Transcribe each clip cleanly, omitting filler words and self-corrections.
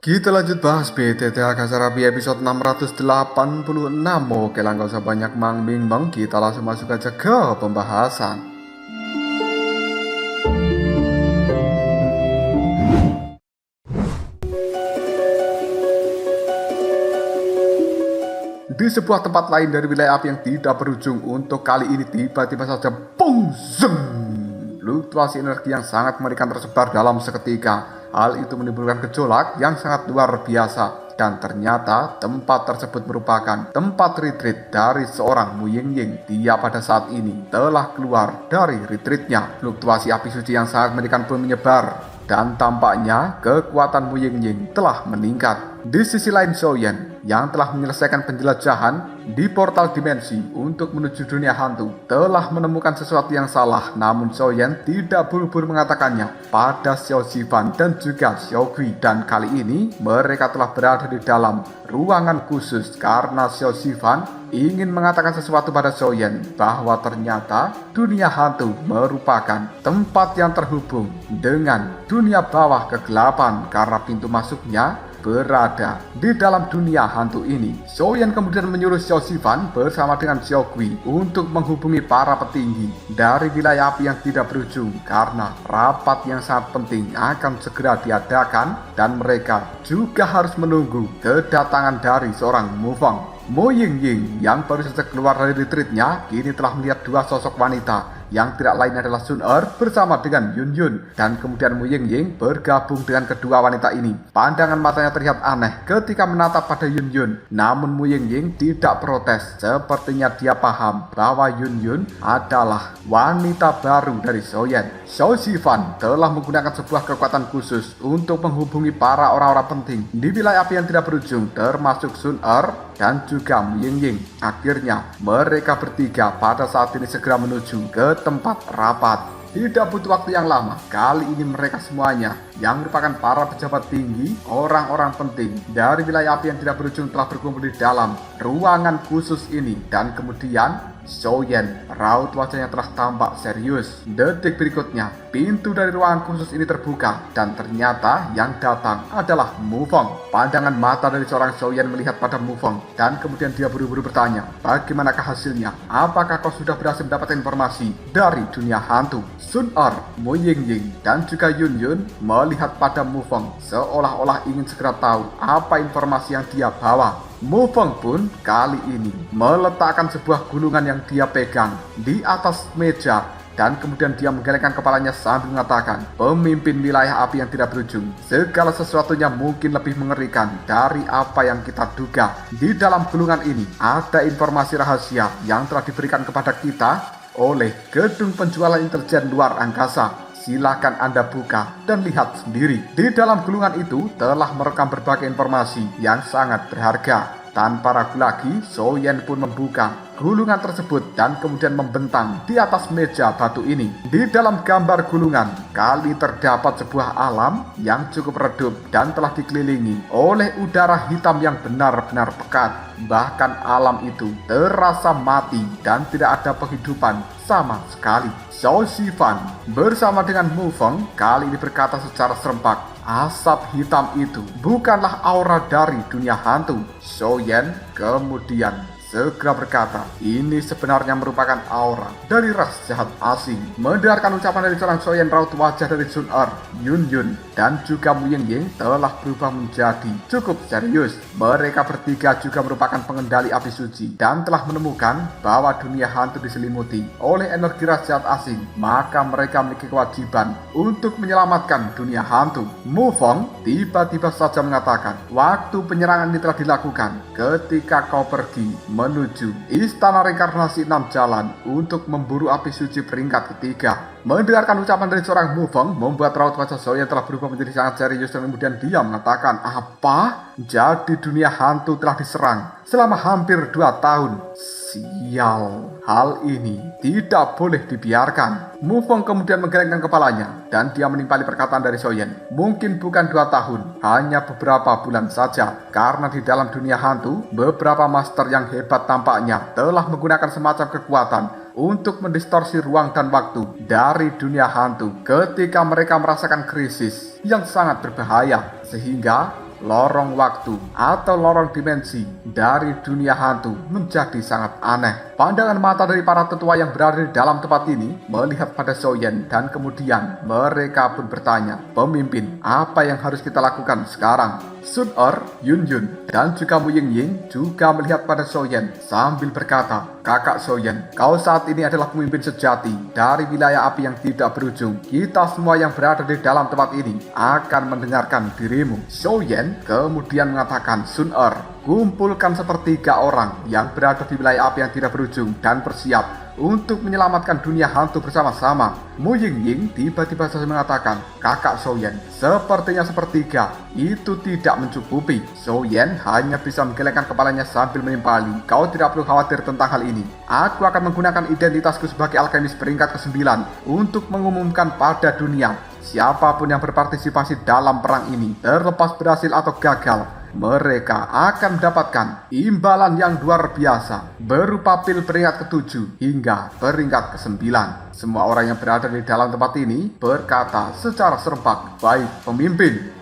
Kita lanjut bahas BTTH Kasarabi episode 686. Oke lah, gak usah banyak mang-bing-bang, kita langsung masuk aja ke pembahasan. Di sebuah tempat lain dari wilayah api yang tidak berujung, untuk kali ini tiba-tiba saja bung zeng. Fluktuasi energi yang sangat mengerikan tersebar dalam seketika. Hal itu menimbulkan gejolak yang sangat luar biasa. Dan ternyata tempat tersebut merupakan tempat retreat dari seorang Mu Ying. Dia pada saat ini telah keluar dari retreatnya. Fluktuasi api suci yang sangat mengerikan pun menyebar. Dan tampaknya kekuatan Mu Ying telah meningkat. Di sisi lain, Xiaoyan yang telah menyelesaikan penjelajahan di portal dimensi untuk menuju dunia hantu telah menemukan sesuatu yang salah. Namun Xiaoyan tidak buru-buru mengatakannya pada Xiao Zifan dan juga Xiao Gui. Dan kali ini mereka telah berada di dalam ruangan khusus karena Xiao Zifan ingin mengatakan sesuatu pada Xiaoyan bahwa ternyata dunia hantu merupakan tempat yang terhubung dengan dunia bawah kegelapan karena pintu masuknya berada di dalam dunia hantu ini. Xiaoyan kemudian menyuruh Xiao Zifan bersama dengan Xiao Gui untuk menghubungi para petinggi dari wilayah api yang tidak berujung karena rapat yang sangat penting akan segera diadakan dan mereka juga harus menunggu kedatangan dari seorang Mu Feng. Mu Ying yang baru saja keluar dari retreatnya kini telah melihat dua sosok wanita yang tidak lain adalah Sun bersama dengan Yun. Dan kemudian Mu Ying bergabung dengan kedua wanita ini. Pandangan matanya terlihat aneh ketika menatap pada Yun. Namun Mu Ying tidak protes. Sepertinya dia paham bahwa Yun adalah wanita baru dari Xiaoyan. Xiao Zifan telah menggunakan sebuah kekuatan khusus untuk menghubungi para orang-orang penting di wilayah api yang tidak berujung, termasuk Sun dan juga Mu Ying. Akhirnya mereka bertiga pada saat ini segera menuju ke tempat rapat. Tidak butuh waktu yang lama, kali ini mereka semuanya yang merupakan para pejabat tinggi, orang-orang penting dari wilayah api yang tidak berujung telah berkumpul di dalam ruangan khusus ini. Dan kemudian Xiaoyan, raut wajahnya telah tampak serius. Detik berikutnya, pintu dari ruangan khusus ini terbuka dan ternyata yang datang adalah Mu Feng. Pandangan mata dari seorang Xiaoyan melihat pada Mu Feng dan kemudian dia buru-buru bertanya, bagaimanakah hasilnya? Apakah kau sudah berhasil mendapatkan informasi dari dunia hantu? Sun Mu Ying dan juga Yun melihat pada Mu Feng seolah-olah ingin segera tahu apa informasi yang dia bawa. Mu Feng pun kali ini meletakkan sebuah gulungan yang dia pegang di atas meja dan kemudian dia menggelengkan kepalanya sambil mengatakan, pemimpin wilayah api yang tidak berujung, segala sesuatunya mungkin lebih mengerikan dari apa yang kita duga. Di dalam gulungan ini ada informasi rahasia yang telah diberikan kepada kita oleh gedung penjualan intelijen luar angkasa. Silakan Anda buka dan lihat sendiri. Di dalam gulungan itu telah merekam berbagai informasi yang sangat berharga. Tanpa ragu lagi, Xiaoyan pun membuka gulungan tersebut dan kemudian membentang di atas meja batu ini. Di dalam gambar gulungan, kali terdapat sebuah alam yang cukup redup dan telah dikelilingi oleh udara hitam yang benar-benar pekat. Bahkan alam itu terasa mati dan tidak ada penghidupan sama sekali. Xiao Zifan bersama dengan Mu Feng kali ini berkata secara serempak, asap hitam itu bukanlah aura dari dunia hantu. Xiaoyan kemudian segera berkata, ini sebenarnya merupakan aura dari ras jahat asing. Mendengarkan ucapan dari seorang Xiaoyan, raut wajah dari Sun Yun dan juga Mu Ying telah berubah menjadi cukup serius. Mereka bertiga juga merupakan pengendali api suci dan telah menemukan bahwa dunia hantu diselimuti oleh energi ras jahat asing. Maka mereka memiliki kewajiban untuk menyelamatkan dunia hantu. Mu Feng tiba-tiba saja mengatakan, waktu penyerangan ini telah dilakukan ketika kau pergi menuju istana reinkarnasi 6 jalan untuk memburu api suci peringkat ketiga. Mendengarkan ucapan dari seorang Mu Feng membuat raut wajah Xiaoyan telah berubah menjadi sangat serius dan kemudian dia mengatakan, apa? Jadi dunia hantu telah diserang selama hampir 2 tahun. Sial, hal ini tidak boleh dibiarkan. Mu Feng kemudian menggelengkan kepalanya dan dia menimpali perkataan dari Xiaoyan. Mungkin bukan 2 tahun, hanya beberapa bulan saja. Karena di dalam dunia hantu, beberapa master yang hebat tampaknya telah menggunakan semacam kekuatan untuk mendistorsi ruang dan waktu dari dunia hantu ketika mereka merasakan krisis yang sangat berbahaya. Sehingga lorong waktu atau lorong dimensi dari dunia hantu menjadi sangat aneh. Pandangan mata dari para tetua yang berada di dalam tempat ini melihat pada Xiaoyan dan kemudian mereka pun bertanya, "Pemimpin, apa yang harus kita lakukan sekarang?" Sun Er, Yun Yun, dan juga Mu Ying juga melihat pada Xiaoyan sambil berkata, "Kakak Xiaoyan, kau saat ini adalah pemimpin sejati dari wilayah api yang tidak berujung. Kita semua yang berada di dalam tempat ini akan mendengarkan dirimu." Xiaoyan kemudian mengatakan, "Sun Er, kumpulkan sepertiga orang yang berada di wilayah api yang tidak berujung dan bersiap untuk menyelamatkan dunia hantu bersama-sama." Mu Ying tiba-tiba saja mengatakan, "Kakak Xiaoyan, sepertinya sepertiga itu tidak mencukupi." Xiaoyan hanya bisa menggelengkan kepalanya sambil menimpali, "Kau tidak perlu khawatir tentang hal ini. Aku akan menggunakan identitasku sebagai alkemis peringkat ke-9 untuk mengumumkan pada dunia, siapapun yang berpartisipasi dalam perang ini, terlepas berhasil atau gagal, mereka akan mendapatkan imbalan yang luar biasa berupa pil peringkat ke-7 hingga peringkat ke-9. Semua orang yang berada di dalam tempat ini berkata secara serempak, "Baik, pemimpin."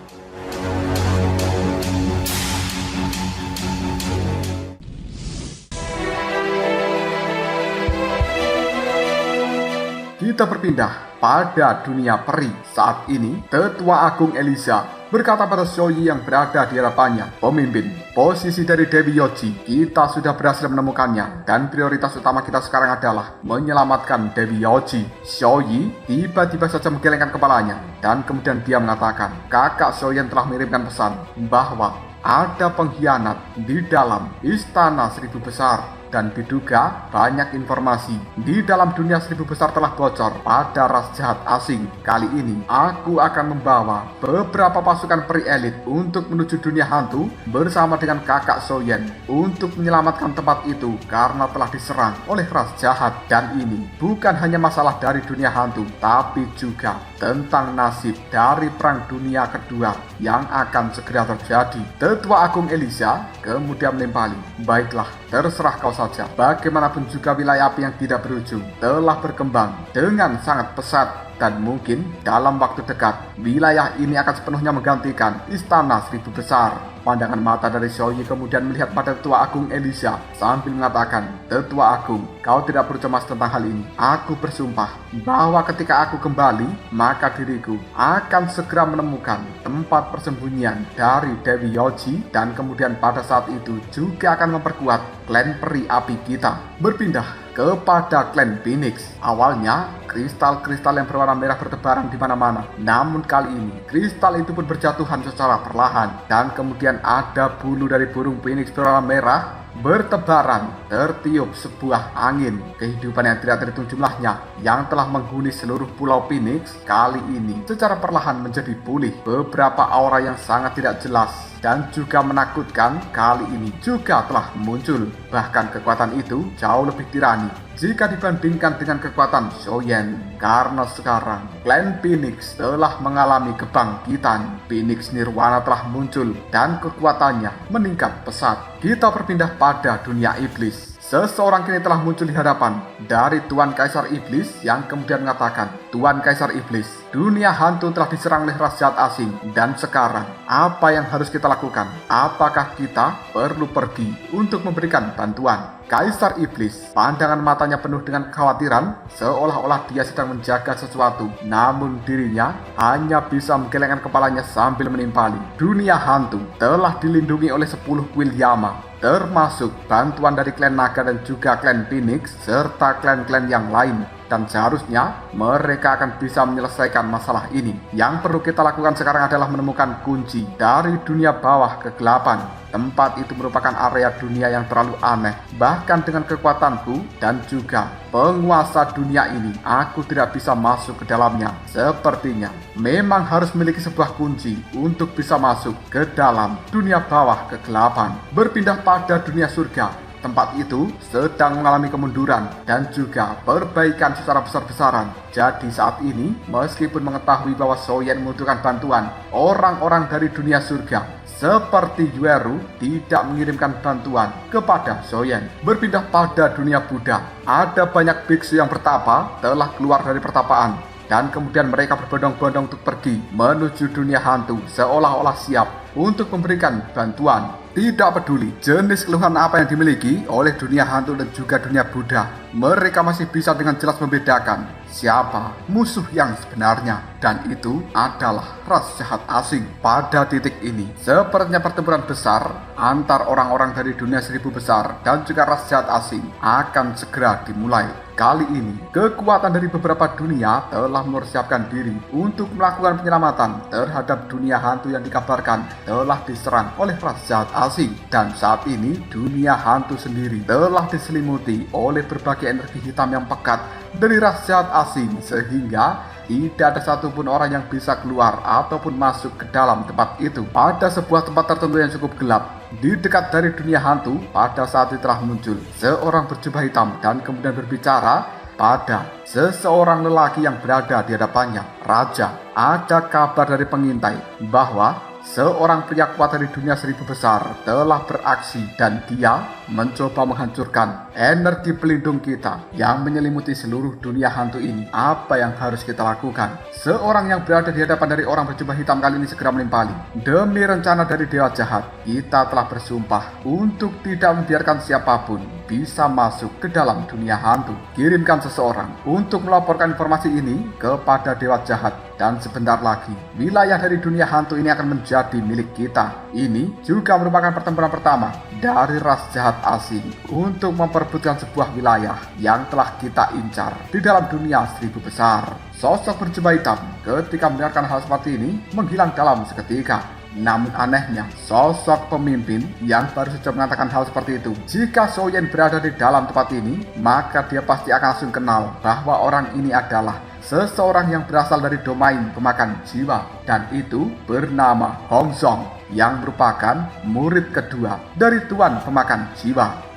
Kita berpindah pada dunia peri. Saat ini, Tetua Agung Eliza berkata pada Xiaoyi yang berada di hadapannya, "Pemimpin, posisi dari Dewi Yoji kita sudah berhasil menemukannya dan prioritas utama kita sekarang adalah menyelamatkan Dewi Yoji." Xiaoyi tiba-tiba saja menggelengkan kepalanya dan kemudian dia mengatakan, "Kakak Xiaoyan telah mengirimkan pesan bahwa ada pengkhianat di dalam Istana Seribu Besar. Dan diduga banyak informasi di dalam dunia seribu besar telah bocor pada ras jahat asing. Kali ini aku akan membawa beberapa pasukan peri elit untuk menuju dunia hantu bersama dengan kakak Xiaoyan untuk menyelamatkan tempat itu karena telah diserang oleh ras jahat. Dan ini bukan hanya masalah dari dunia hantu, tapi juga tentang nasib dari perang dunia kedua yang akan segera terjadi." Tetua Agung Eliza kemudian menimpali, "Baiklah, terserah kau saja. Bagaimanapun juga wilayah api yang tidak berujung telah berkembang dengan sangat pesat dan mungkin dalam waktu dekat wilayah ini akan sepenuhnya menggantikan Istana Seribu Besar." Pandangan mata dari Xiaoyi kemudian melihat pada Tetua Agung Eliza sambil mengatakan, "Tetua Agung, kau tidak perlu cemas tentang hal ini. Aku bersumpah bahwa ketika aku kembali, maka diriku akan segera menemukan tempat persembunyian dari Dewi Yoji dan kemudian pada saat itu juga akan memperkuat klan peri api kita." Berpindah kepada klan Phoenix. Awalnya, kristal-kristal yang berwarna merah bertebaran di mana-mana. Namun kali ini, kristal itu pun berjatuhan secara perlahan dan kemudian ada bulu dari burung Phoenix berwarna merah bertebaran. Tertiup sebuah angin kehidupan yang tidak terhitung jumlahnya yang telah menghuni seluruh pulau Phoenix kali ini secara perlahan menjadi pulih. Beberapa aura yang sangat tidak jelas dan juga menakutkan kali ini juga telah muncul. Bahkan kekuatan itu jauh lebih tirani jika dibandingkan dengan kekuatan Xiaoyan. Karena sekarang klan Phoenix telah mengalami kebangkitan. Phoenix Nirwana telah muncul dan kekuatannya meningkat pesat. Kita berpindah pada dunia iblis. Seseorang kini telah muncul di hadapan dari Tuan Kaisar Iblis yang kemudian mengatakan, "Tuan Kaisar Iblis, dunia hantu telah diserang oleh ras jahat asing dan sekarang apa yang harus kita lakukan? Apakah kita perlu pergi untuk memberikan bantuan?" Kaisar Iblis, pandangan matanya penuh dengan kekhawatiran seolah-olah dia sedang menjaga sesuatu, namun dirinya hanya bisa menggelengkan kepalanya sambil menimpali. Dunia hantu telah dilindungi oleh 10 kuil Yama, termasuk bantuan dari klan Naga dan juga klan Phoenix serta klan-klan yang lain. Dan seharusnya mereka akan bisa menyelesaikan masalah ini. Yang perlu kita lakukan sekarang adalah menemukan kunci dari dunia bawah kegelapan. Tempat itu merupakan area dunia yang terlalu aneh. Bahkan dengan kekuatanku dan juga penguasa dunia ini, aku tidak bisa masuk ke dalamnya. Sepertinya memang harus memiliki sebuah kunci untuk bisa masuk ke dalam dunia bawah kegelapan. Berpindah pada dunia surga. Tempat itu sedang mengalami kemunduran dan juga perbaikan secara besar-besaran. Jadi saat ini, meskipun mengetahui bahwa Xiaoyan membutuhkan bantuan, orang-orang dari dunia surga seperti Yueru tidak mengirimkan bantuan kepada Xiaoyan. Berpindah pada dunia Buddha, ada banyak biksu yang bertapa telah keluar dari pertapaan dan kemudian mereka berbondong-bondong untuk pergi menuju dunia hantu seolah-olah siap untuk memberikan bantuan. Tidak peduli jenis keluhan apa yang dimiliki oleh dunia hantu dan juga dunia Buddha, mereka masih bisa dengan jelas membedakan siapa musuh yang sebenarnya, dan itu adalah ras jahat asing. Pada titik ini, sepertinya pertempuran besar antar orang-orang dari dunia seribu besar dan juga ras jahat asing akan segera dimulai. Kali ini, kekuatan dari beberapa dunia telah mempersiapkan diri untuk melakukan penyelamatan terhadap dunia hantu yang dikabarkan telah diserang oleh ras jahat asing. Dan saat ini, dunia hantu sendiri telah diselimuti oleh berbagai energi hitam yang pekat dari ras jahat asing, sehingga tidak ada satupun orang yang bisa keluar ataupun masuk ke dalam tempat itu. Pada sebuah tempat tertentu yang cukup gelap, di dekat dari dunia hantu, pada saat itu telah muncul seorang berjubah hitam dan kemudian berbicara pada seseorang lelaki yang berada di hadapannya. Raja, ada kabar dari pengintai bahwa seorang pria kuat dari dunia seribu besar telah beraksi dan dia mencoba menghancurkan energi pelindung kita yang menyelimuti seluruh dunia hantu ini. Apa yang harus kita lakukan? Seorang yang berada di hadapan dari orang berjubah hitam kali ini segera menimpali. Demi rencana dari dewa jahat, kita telah bersumpah untuk tidak membiarkan siapapun bisa masuk ke dalam dunia hantu. Kirimkan seseorang untuk melaporkan informasi ini kepada dewa jahat, dan sebentar lagi wilayah dari dunia hantu ini akan menjadi milik kita. Ini juga merupakan pertempuran pertama dari ras jahat asing untuk memperebutkan sebuah wilayah yang telah kita incar di dalam dunia seribu besar. Sosok berjubah hitam ketika mendengarkan hal seperti ini menghilang dalam seketika. Namun anehnya, sosok pemimpin yang baru saja mengatakan hal seperti itu, jika Soyen berada di dalam tempat ini, maka dia pasti akan langsung kenal bahwa orang ini adalah seseorang yang berasal dari domain pemakan jiwa, dan itu bernama Hong Song, yang merupakan murid kedua dari Tuan Pemakan Jiwa.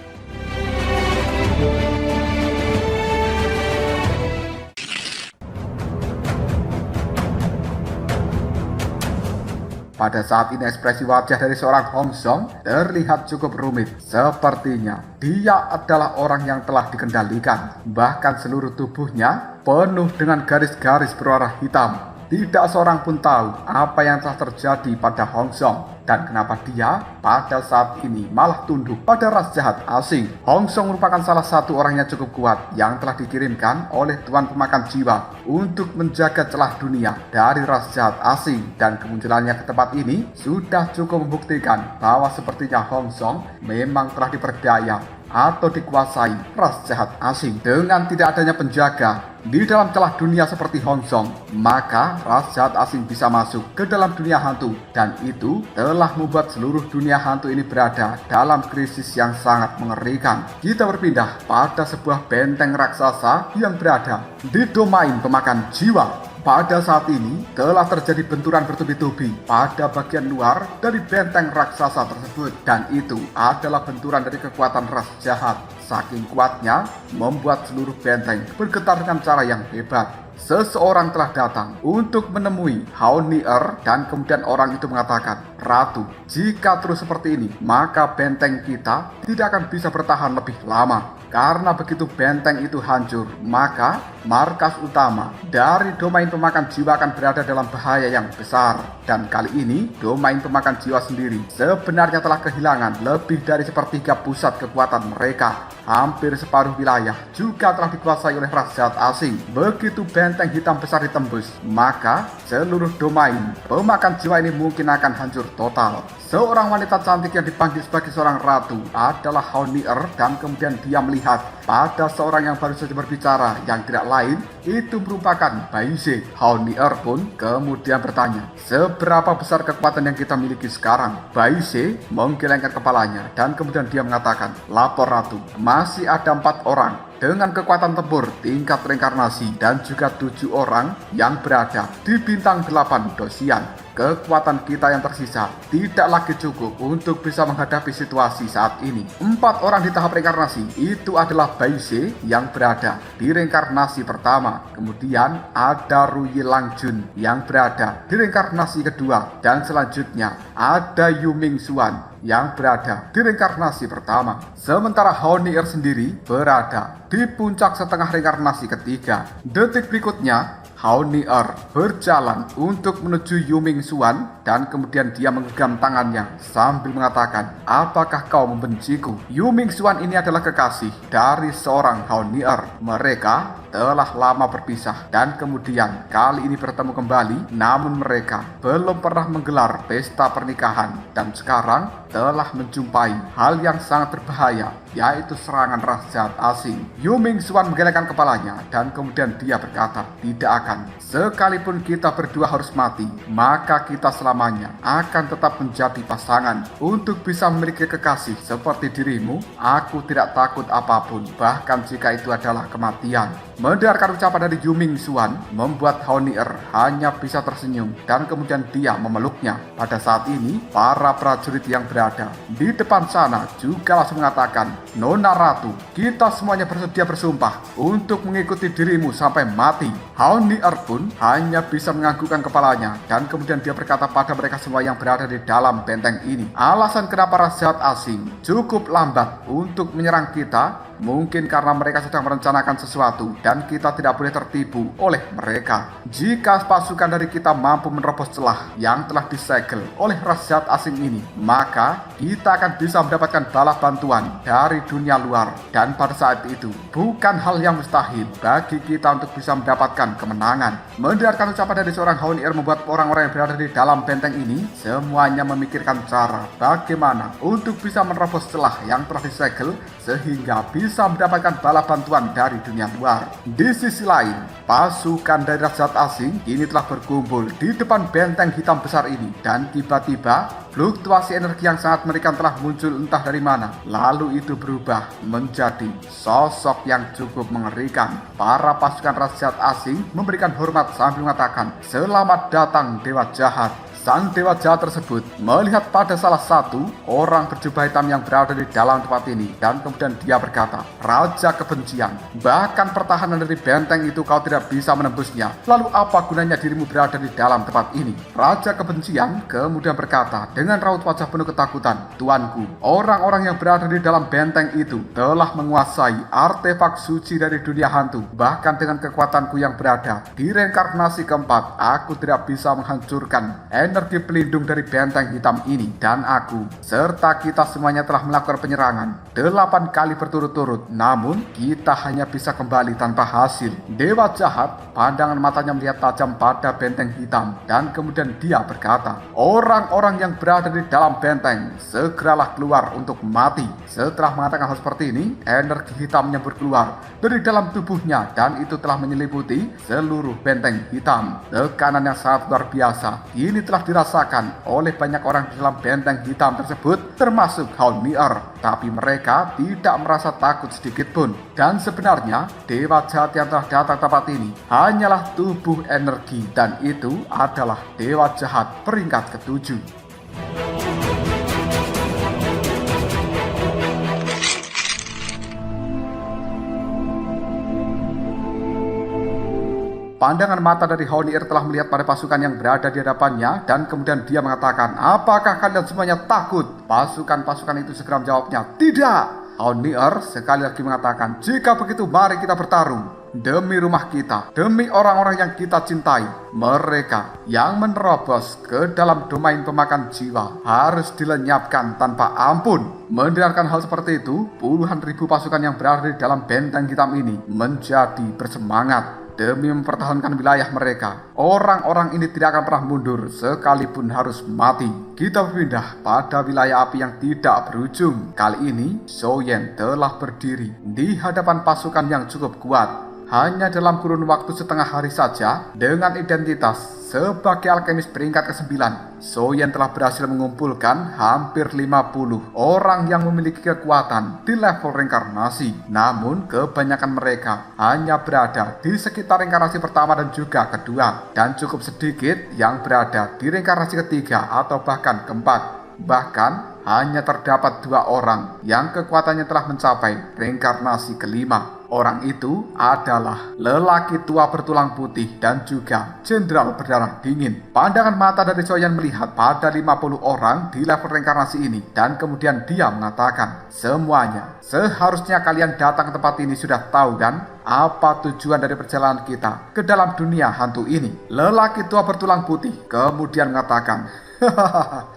Pada saat ini ekspresi wajah dari seorang Hong Song terlihat cukup rumit. Sepertinya dia adalah orang yang telah dikendalikan. Bahkan seluruh tubuhnya penuh dengan garis-garis berwarna hitam. Tidak seorang pun tahu apa yang telah terjadi pada Hong Song dan kenapa dia pada saat ini malah tunduk pada ras jahat asing. Hong Song merupakan salah satu orang yang cukup kuat yang telah dikirimkan oleh Tuan Pemakan Jiwa untuk menjaga celah dunia dari ras jahat asing, dan kemunculannya ke tempat ini sudah cukup membuktikan bahwa sepertinya Hong Song memang telah diperdaya atau dikuasai ras jahat asing. Dengan tidak adanya penjaga di dalam celah dunia seperti Hong Song, maka ras jahat asing bisa masuk ke dalam dunia hantu, dan itu telah membuat seluruh dunia hantu ini berada dalam krisis yang sangat mengerikan. Kita berpindah pada sebuah benteng raksasa yang berada di domain pemakan jiwa. Pada saat ini telah terjadi benturan bertubi-tubi pada bagian luar dari benteng raksasa tersebut, dan itu adalah benturan dari kekuatan ras jahat. Saking kuatnya membuat seluruh benteng bergetar dengan cara yang hebat. Seseorang telah datang untuk menemui Hao Nier, dan kemudian orang itu mengatakan, "Ratu, jika terus seperti ini, maka benteng kita tidak akan bisa bertahan lebih lama. Karena begitu benteng itu hancur, maka markas utama dari domain pemakan jiwa akan berada dalam bahaya yang besar." Dan kali ini, domain pemakan jiwa sendiri sebenarnya telah kehilangan lebih dari sepertiga pusat kekuatan mereka. Hampir separuh wilayah juga telah dikuasai oleh ras jahat asing. Begitu benteng hitam besar ditembus, maka seluruh domain pemakan jiwa ini mungkin akan hancur total. Seorang wanita cantik yang dipanggil sebagai seorang ratu adalah Hao Nier, dan kemudian dia melihat pada seorang yang baru saja berbicara yang tidak lain itu merupakan Bai Ze. Hao Nier pun kemudian bertanya, "Seberapa besar kekuatan yang kita miliki sekarang?" Bai Ze menggelengkan kepalanya dan kemudian dia mengatakan, "Lapor Ratu, masih ada 4 orang dengan kekuatan tempur tingkat reinkarnasi dan juga 7 orang yang berada di bintang 8 dosian. Kekuatan kita yang tersisa tidak lagi cukup untuk bisa menghadapi situasi saat ini. 4 orang di tahap reinkarnasi itu adalah Bai Ze yang berada di reinkarnasi pertama. Kemudian ada Ruyi Langjun yang berada di reinkarnasi kedua. Dan selanjutnya ada Yu Ming Xuan yang berada di reinkarnasi pertama. Sementara Honier sendiri berada di puncak setengah reinkarnasi ketiga. Detik berikutnya, Honier berjalan untuk menuju Yuming Xuan dan kemudian dia menggenggam tangannya sambil mengatakan, "Apakah kau membenciku?" Yuming Xuan ini adalah kekasih dari seorang Honier. Mereka telah lama berpisah dan kemudian kali ini bertemu kembali, namun mereka belum pernah menggelar pesta pernikahan dan sekarang telah menjumpai hal yang sangat berbahaya, yaitu serangan ras jahat asing. Yuming Xuan menggelengkan kepalanya dan kemudian dia berkata, "Tidak akan. Sekalipun kita berdua harus mati, maka kita selamanya akan tetap menjadi pasangan. Untuk bisa memiliki kekasih seperti dirimu, aku tidak takut apapun, bahkan jika itu adalah kematian." Mendengarkan ucapan dari Yuming Xuan membuat Honier hanya bisa tersenyum dan kemudian dia memeluknya. Pada saat ini, para prajurit yang berada di depan sana juga langsung mengatakan, "Nona Ratu, kita semuanya bersedia bersumpah untuk mengikuti dirimu sampai mati." Honier pun hanya bisa menganggukkan kepalanya dan kemudian dia berkata pada mereka semua yang berada di dalam benteng ini, "Alasan kenapa ras jahat asing cukup lambat untuk menyerang kita mungkin karena mereka sedang merencanakan sesuatu dan kita tidak boleh tertipu oleh mereka. Jika pasukan dari kita mampu menerobos celah yang telah disegel oleh ras jahat asing ini, maka kita akan bisa mendapatkan balas bantuan dari dunia luar. Dan pada saat itu, bukan hal yang mustahil bagi kita untuk bisa mendapatkan kemenangan." Mendengarkan ucapan dari seorang Honier membuat orang-orang yang berada di dalam benteng ini semuanya memikirkan cara bagaimana untuk bisa menerobos celah yang telah disegel sehingga bisa mendapatkan bala bantuan dari dunia luar. Di sisi lain, pasukan dari ras jahat asing kini telah berkumpul di depan benteng hitam besar ini dan tiba-tiba fluktuasi energi yang sangat mengerikan telah muncul entah dari mana. Lalu itu berubah menjadi sosok yang cukup mengerikan. Para pasukan ras jahat asing memberikan hormat sambil mengatakan, "Selamat datang Dewa Jahat." Sang dewa jahat tersebut melihat pada salah satu orang berjubah hitam yang berada di dalam tempat ini dan kemudian dia berkata, "Raja kebencian, bahkan pertahanan dari benteng itu kau tidak bisa menembusnya. Lalu apa gunanya dirimu berada di dalam tempat ini?" Raja kebencian kemudian berkata dengan raut wajah penuh ketakutan, "Tuanku, orang-orang yang berada di dalam benteng itu telah menguasai artefak suci dari dunia hantu. Bahkan dengan kekuatanku yang berada di reinkarnasi keempat, aku tidak bisa menghancurkan energi pelindung dari benteng hitam ini, dan aku serta kita semuanya telah melakukan penyerangan 8 kali berturut-turut, namun kita hanya bisa kembali tanpa hasil." Dewa jahat pandangan matanya melihat tajam pada benteng hitam dan kemudian dia berkata, "Orang-orang yang berada di dalam benteng, segeralah keluar untuk mati." Setelah mengatakan hal seperti ini, energi hitam menyembur keluar dari dalam tubuhnya dan itu telah menyelimuti seluruh benteng hitam. Tekanan yang sangat luar biasa ini telah dirasakan oleh banyak orang di dalam benteng hitam tersebut, termasuk Honier. Tapi mereka tidak merasa takut sedikit pun. Dan sebenarnya dewa jahat yang telah datang tempat ini hanyalah tubuh energi, dan itu adalah dewa jahat peringkat ke-7. Pandangan mata dari Honier telah melihat pada pasukan yang berada di hadapannya dan kemudian dia mengatakan, "Apakah kalian semuanya takut?" Pasukan-pasukan itu segera menjawabnya, "Tidak." Honier sekali lagi mengatakan, "Jika begitu mari kita bertarung. Demi rumah kita, demi orang-orang yang kita cintai, mereka yang menerobos ke dalam domain pemakan jiwa harus dilenyapkan tanpa ampun." Mendengarkan hal seperti itu, puluhan ribu pasukan yang berada di dalam benteng hitam ini menjadi bersemangat demi mempertahankan wilayah mereka. Orang-orang ini tidak akan pernah mundur sekalipun harus mati. Kita berpindah pada wilayah api yang tidak berujung. Kali ini, Soyen telah berdiri di hadapan pasukan yang cukup kuat. Hanya dalam kurun waktu setengah hari saja, dengan identitas sebagai alkemis peringkat ke-9, Soyen telah berhasil mengumpulkan hampir 50 orang yang memiliki kekuatan di level reinkarnasi. Namun kebanyakan mereka hanya berada di sekitar reinkarnasi pertama dan juga kedua, dan cukup sedikit yang berada di reinkarnasi ketiga atau bahkan keempat. Bahkan hanya terdapat 2 orang yang kekuatannya telah mencapai reinkarnasi kelima. Orang itu adalah lelaki tua bertulang putih dan juga jenderal berdarah dingin. Pandangan mata dari Soyan melihat pada 50 orang di level reinkarnasi ini dan kemudian dia mengatakan, semuanya, seharusnya kalian datang ke tempat ini sudah tahu kan? Apa tujuan dari perjalanan kita ke dalam dunia hantu ini? Lelaki tua bertulang putih kemudian mengatakan, hahaha,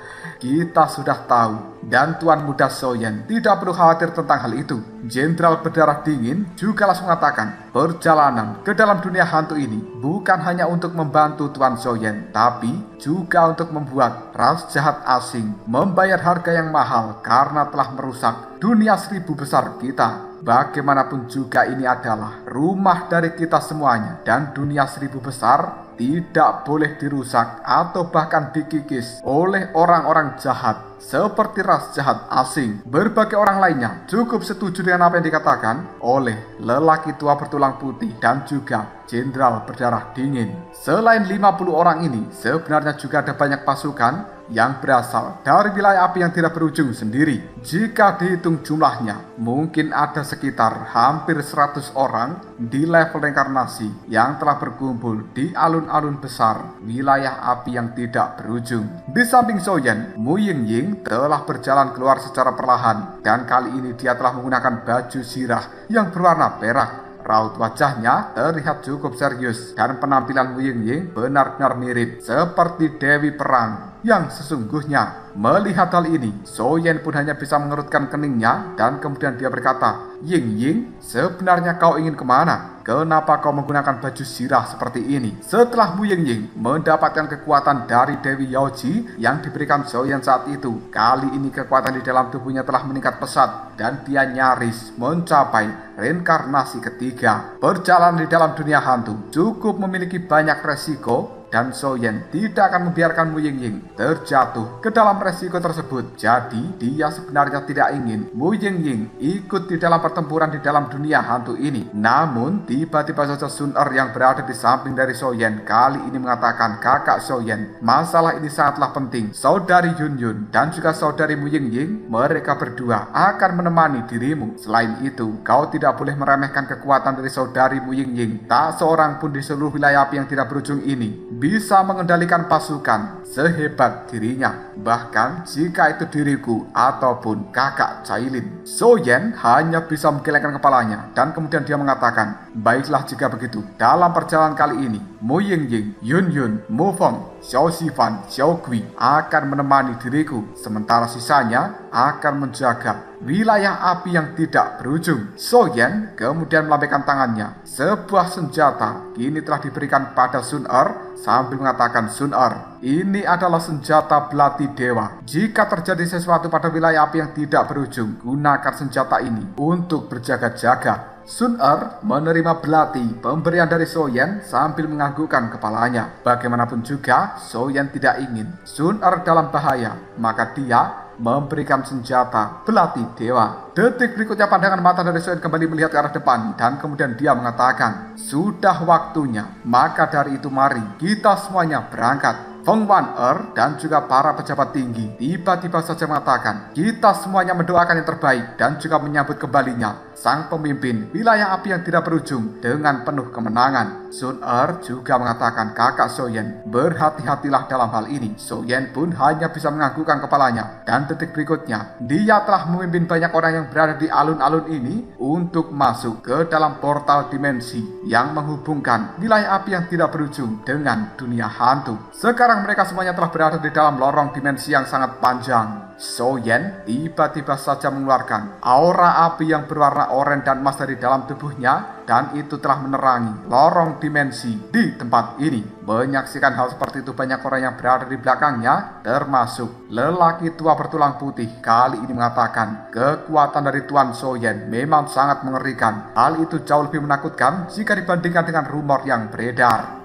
kita sudah tahu dan Tuan Muda Soyan tidak perlu khawatir tentang hal itu. Jenderal berdarah dingin juga langsung mengatakan, perjalanan ke dalam dunia hantu ini bukan hanya untuk membantu Tuan Soyan, tapi juga untuk membuat ras jahat asing membayar harga yang mahal karena telah merusak dunia 1000 besar kita. Bagaimanapun juga ini adalah rumah dari kita semuanya dan dunia 1000 besar tidak boleh dirusak atau bahkan dikikis oleh orang-orang jahat seperti ras jahat asing. Berbagai orang lainnya cukup setuju dengan apa yang dikatakan oleh lelaki tua bertulang putih dan juga jenderal berdarah dingin. Selain 50 orang ini, sebenarnya juga ada banyak pasukan yang berasal dari wilayah api yang tidak berujung sendiri. Jika dihitung jumlahnya, mungkin ada sekitar hampir 100 orang di level reinkarnasi yang telah berkumpul di alun-alun besar wilayah api yang tidak berujung. Di samping Soyan, Mu Ying telah berjalan keluar secara perlahan dan kali ini dia telah menggunakan baju zirah yang berwarna perak. Raut wajahnya terlihat cukup serius dan penampilan Mu Ying benar-benar mirip seperti Dewi Perang yang sesungguhnya. Melihat hal ini, Soyan pun hanya bisa mengerutkan keningnya dan kemudian dia berkata, Ying, sebenarnya kau ingin kemana? Kenapa kau menggunakan baju zirah seperti ini? Setelah Mu Ying mendapatkan kekuatan dari Dewi Yaoji yang diberikan Soyan saat itu, kali ini kekuatan di dalam tubuhnya telah meningkat pesat dan dia nyaris mencapai reinkarnasi ketiga. Perjalanan di dalam dunia hantu cukup memiliki banyak resiko dan Soyan tidak akan membiarkan Mu Ying terjatuh ke dalam resiko tersebut. Jadi dia sebenarnya tidak ingin Mu Ying ikut di dalam pertempuran di dalam dunia hantu ini. Namun tiba-tiba saja Sun Er yang berada di samping dari Soyan kali ini mengatakan, kakak Soyan, masalah ini sangatlah penting. Saudari Yun dan juga saudari Mu Ying, mereka berdua akan menemani dirimu. Selain itu, kau tidak boleh meremehkan kekuatan dari saudari Mu Ying. Tak seorang pun di seluruh wilayah api yang tidak berujung ini bisa mengendalikan pasukan sehebat dirinya, bahkan jika itu diriku ataupun kakak Cailin. Soyan hanya bisa menggelengkan kepalanya dan kemudian dia mengatakan, baiklah jika begitu, dalam perjalanan kali ini Mu Ying, Yun, Mu Feng, Xiao Xifan, Xiao Gui akan menemani diriku, sementara sisanya akan menjaga wilayah api yang tidak berujung. Soyan kemudian melambaikan tangannya. Sebuah senjata kini telah diberikan pada Sun Er sambil mengatakan, Sun Er, ini adalah senjata belati dewa. Jika terjadi sesuatu pada wilayah api yang tidak berujung, gunakan senjata ini untuk berjaga-jaga. Sun Er menerima belati pemberian dari Soyan sambil menganggukkan kepalanya. Bagaimanapun juga, Soyan tidak ingin Sun Er dalam bahaya, maka dia memberikan senjata belati dewa. Detik berikutnya pandangan mata dari Soyan kembali melihat ke arah depan dan kemudian dia mengatakan, sudah waktunya, maka dari itu mari kita semuanya berangkat. Feng Wan Er dan juga para pejabat tinggi tiba-tiba saja mengatakan, kita semuanya mendoakan yang terbaik dan juga menyambut kembalinya sang pemimpin wilayah api yang tidak berujung dengan penuh kemenangan. Sun Er juga mengatakan, kakak Soyan, berhati-hatilah dalam hal ini. Soyan pun hanya bisa menganggukkan kepalanya dan detik berikutnya dia telah memimpin banyak orang yang berada di alun-alun ini untuk masuk ke dalam portal dimensi yang menghubungkan wilayah api yang tidak berujung dengan dunia hantu. Sekarang mereka semuanya telah berada di dalam lorong dimensi yang sangat panjang. Soyan tiba-tiba saja mengeluarkan aura api yang berwarna oranye dan emas dari dalam tubuhnya dan itu telah menerangi lorong dimensi di tempat ini. Menyaksikan hal seperti itu banyak orang yang berada di belakangnya, termasuk lelaki tua bertulang putih kali ini mengatakan, kekuatan dari Tuan Soyan memang sangat mengerikan. Hal itu jauh lebih menakutkan jika dibandingkan dengan rumor yang beredar.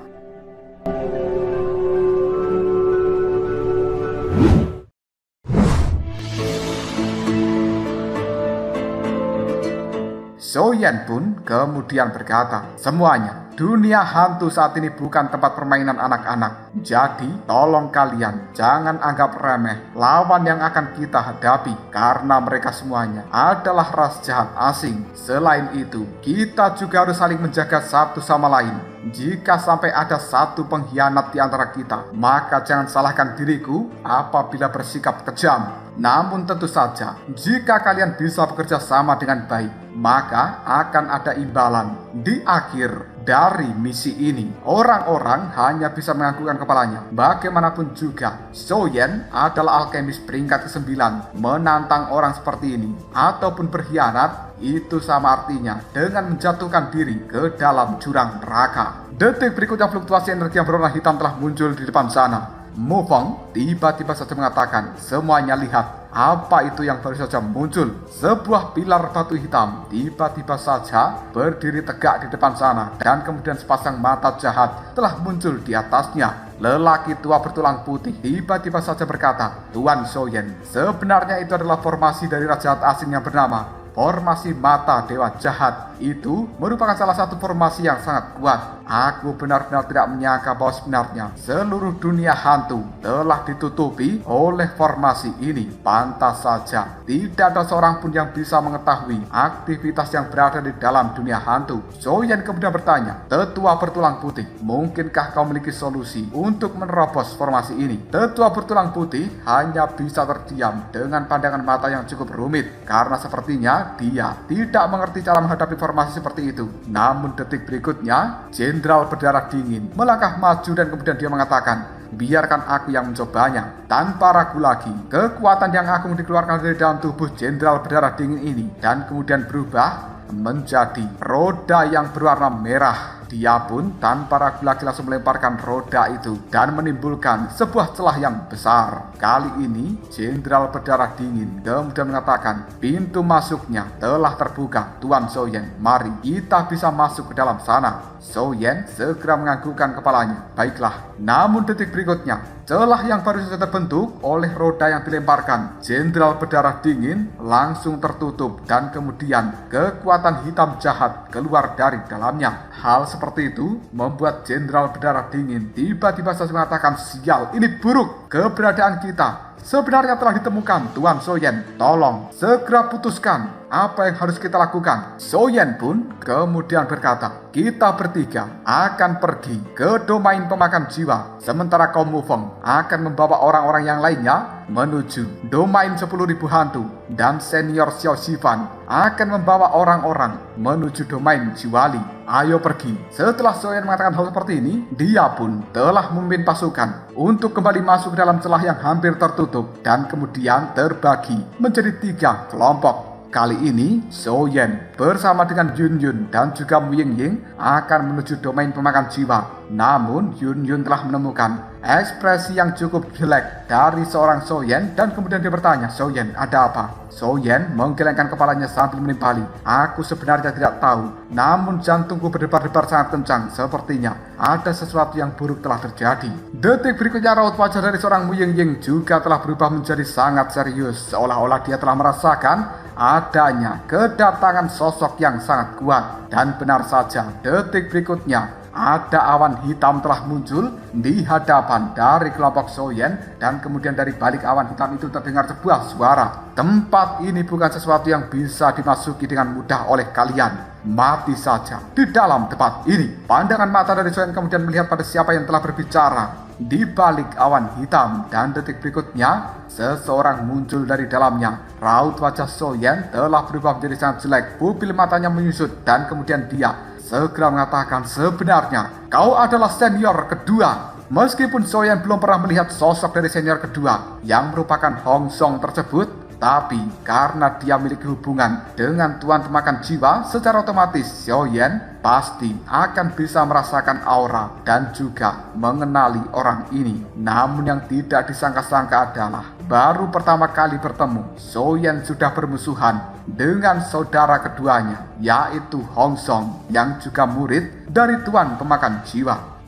Soyan pun kemudian berkata, semuanya, dunia hantu saat ini bukan tempat permainan anak-anak. Jadi, tolong kalian jangan anggap remeh lawan yang akan kita hadapi, karena mereka semuanya adalah ras jahat asing. Selain itu, kita juga harus saling menjaga satu sama lain. Jika sampai ada satu pengkhianat di antara kita, maka jangan salahkan diriku apabila bersikap kejam. Namun tentu saja, jika kalian bisa bekerja sama dengan baik, maka akan ada imbalan. Di akhir dari misi ini, orang-orang hanya bisa menganggukkan kepalanya. Bagaimanapun juga, Soyen adalah alkemis peringkat ke-9. Menantang orang seperti ini, ataupun berkhianat, itu sama artinya dengan menjatuhkan diri ke dalam jurang neraka. Detik berikutnya fluktuasi energi yang berwarna hitam telah muncul di depan sana. Mufeng tiba-tiba saja mengatakan, semuanya lihat, apa itu yang baru saja muncul? Sebuah pilar batu hitam tiba-tiba saja berdiri tegak di depan sana, dan kemudian sepasang mata jahat telah muncul di atasnya. Lelaki tua bertulang putih tiba-tiba saja berkata, Tuan Soyen, sebenarnya itu adalah formasi dari raja jahat asing yang bernama formasi mata dewa jahat. Itu merupakan salah satu formasi yang sangat kuat. Aku benar-benar tidak menyangka bahwa sebenarnya seluruh dunia hantu telah ditutupi oleh formasi ini. Pantas saja tidak ada seorang pun yang bisa mengetahui aktivitas yang berada di dalam dunia hantu. Soyen kemudian bertanya, Tetua bertulang putih, mungkinkah kau memiliki solusi untuk menerobos formasi ini? Tetua bertulang putih hanya bisa terdiam dengan pandangan mata yang cukup rumit, karena sepertinya dia tidak mengerti cara menghadapi formasi seperti itu. Namun detik berikutnya, Jenderal berdarah dingin melangkah maju dan kemudian dia mengatakan, biarkan aku yang mencobanya. Tanpa ragu lagi, kekuatan yang agung dikeluarkan dari dalam tubuh Jenderal berdarah dingin ini dan kemudian berubah menjadi roda yang berwarna merah. Dia pun tanpa ragu lagi langsung melemparkan roda itu dan menimbulkan sebuah celah yang besar. Kali ini Jenderal berdarah dingin kemudian mengatakan, pintu masuknya telah terbuka, Tuan Soyen. Mari kita bisa masuk ke dalam sana. Soyen segera menganggukkan kepalanya. Baiklah. Namun detik berikutnya, celah yang baru saja terbentuk oleh roda yang dilemparkan Jenderal berdarah dingin langsung tertutup dan kemudian kekuatan hitam jahat keluar dari dalamnya. Hal seperti itu membuat Jenderal berdarah dingin tiba-tiba saja mengatakan, sial, ini buruk, keberadaan kita sebenarnya telah ditemukan, Tuan Soyen. Tolong segera putuskan apa yang harus kita lakukan. Soyen pun kemudian berkata, kita bertiga akan pergi ke domain pemakan jiwa, sementara kaum Mufeng akan membawa orang-orang yang lainnya menuju domain 10.000 hantu, dan senior Xiao Xifan akan membawa orang-orang menuju domain Jiwali. Ayo pergi. Setelah Soyen mengatakan hal seperti ini, dia pun telah memimpin pasukan untuk kembali masuk ke dalam celah yang hampir tertutup dan kemudian terbagi menjadi 3 kelompok. Kali ini, Soyen bersama dengan Yun Yun dan juga Mu Ying akan menuju domain pemakan jiwa. Namun, Yun Yun telah menemukan ekspresi yang cukup jelek dari seorang Soyen dan kemudian dia bertanya, Soyen, ada apa? Soyen menggelengkan kepalanya sambil menimpali, aku sebenarnya tidak tahu, namun jantungku berdebar-debar sangat kencang. Sepertinya ada sesuatu yang buruk telah terjadi. Detik berikutnya, raut wajah dari seorang Mu Ying juga telah berubah menjadi sangat serius, seolah-olah dia telah merasakan adanya kedatangan sosok yang sangat kuat. Dan benar saja, detik berikutnya ada awan hitam telah muncul di hadapan dari kelompok Soyen, dan kemudian dari balik awan hitam itu terdengar sebuah suara. Tempat ini bukan sesuatu yang bisa dimasuki dengan mudah oleh kalian. Mati saja di dalam tempat ini. Pandangan mata dari Soyen kemudian melihat pada siapa yang telah berbicara di balik awan hitam, dan detik berikutnya seseorang muncul dari dalamnya. Raut wajah Soyen telah berubah menjadi sangat jelek, pupil matanya menyusut, dan kemudian dia segera mengatakan, sebenarnya kau adalah senior kedua. Meskipun Soyen belum pernah melihat sosok dari senior kedua yang merupakan Hong Song tersebut, tapi karena dia memiliki hubungan dengan Tuan Pemakan Jiwa, secara otomatis Soyen pasti akan bisa merasakan aura dan juga mengenali orang ini. Namun yang tidak disangka-sangka adalah baru pertama kali bertemu, Soyen sudah bermusuhan dengan saudara keduanya, yaitu Hong Song yang juga murid dari Tuan Pemakan Jiwa.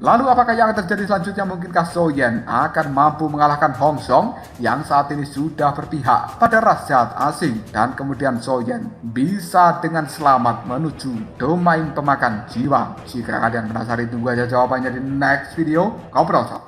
Lalu apakah yang terjadi selanjutnya? Mungkinkah Soyen akan mampu mengalahkan Hong Song yang saat ini sudah berpihak pada ras jahat asing, dan kemudian Soyen bisa dengan selamat menuju domain pemakan jiwa? Jika kalian penasaran, tunggu aja jawabannya di next video. Ngobrol.